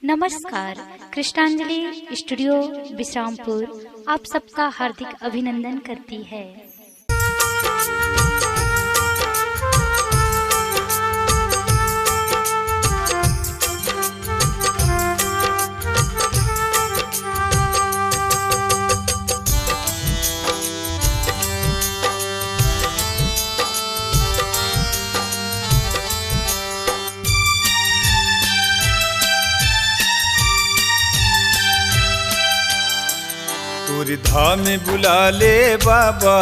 नमस्कार। कृष्णांजलि स्टूडियो विश्रामपुर आप सबका हार्दिक अभिनंदन करती है। तोरे धाम में बुला ले बाबा,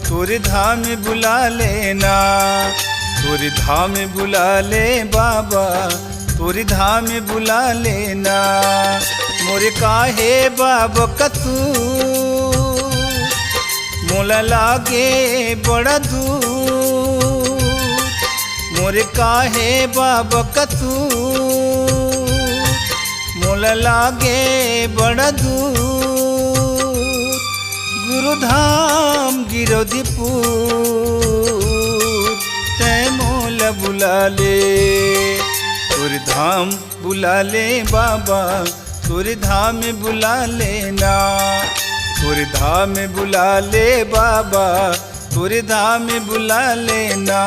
तोरे धाम में बुला लेना। तोरे धाम में बुला ले बाबा, तोरे धाम में बुला लेना। मोरे काहे बाबा कतू मोला लागे बड़ा दूर। मोरे काहे बाबा कतू मोला लागे बड़ा दूर। गुरुधाम गिरोदीपुर तै मोला बुला ले। तोरे धाम बुला ले बाबा, तोरे धाम में बुला लेना। तोरे धाम में बुला ले बाबा, तोरे धाम में बुला लेना।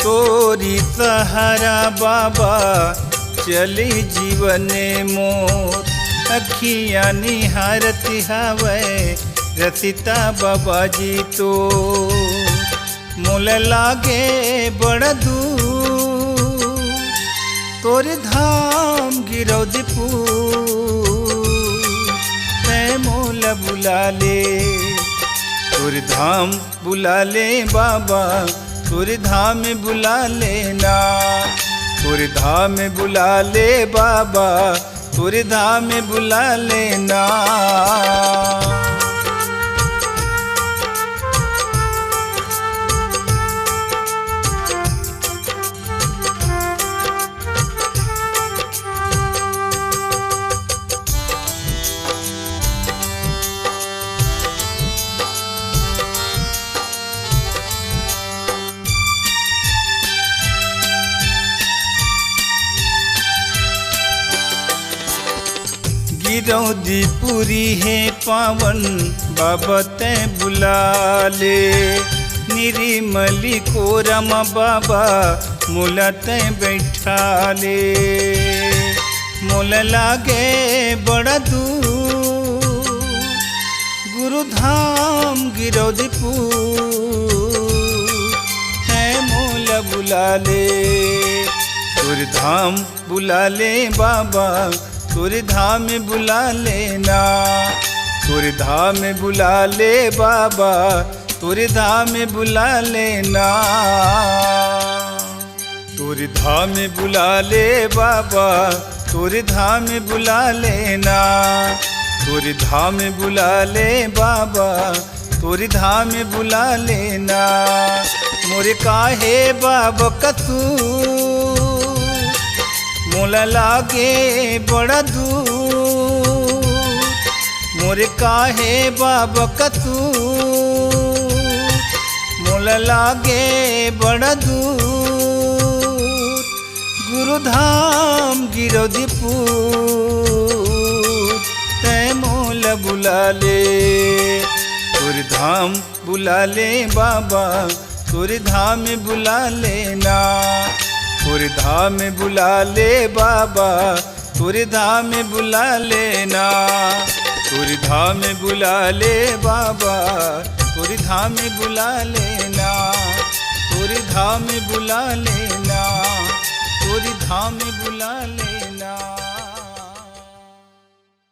तोरी सहारा बाबा चली जीवन मोर। अखियाँ निहारत हवै रसिता बाबा जी तो मोला लागे बड़ा दूर। तोरे धाम गिरोदीपुर तै मोला बुला ले। तोरे धाम बुला ले बाबा, तोरे धाम में बुला लेना। तोरे धाम में बुला ले बाबा, तोरे धाम में बुला लेना। गिरोदीपुरी है पावन बाबा तै बुला ले। निरिमली कोरम बाबा मोला तै बैठा ले। मोला लागे बड़ा दूर। गुरुधाम गिरोदीपुर है मोला बुला ले। तोरे धाम बुला ले बाबा, तोरे धाम में बुला लेना। तोरे धाम में बुला ले बाबा, तोरे धाम में बुला लेना। तोरे धाम में बुला ले बाबा, तोरे धाम में बुला लेना। तोरे धाम में बुला ले बाबा, तोरे धाम में बुला लेना। मोरे काहे बाबा कतू मोला लागे बड़ा दूर। मोरे काहे बाबा कतू मोला लागे बड़ा दूर। गुरुधाम गिरोदीपुर तै मोला बुला ले। तोरे धाम बुला ले बाबा, तोरे धाम में बुला लेना। तोरे धाम में बुला ले बाबा, तोरे धाम में बुला लेना। तोरे धाम में बुला ले बाबा, तोरे धाम में बुला लेना। तोरे धाम में बुला लेना, तोरे धाम में बुला लेना।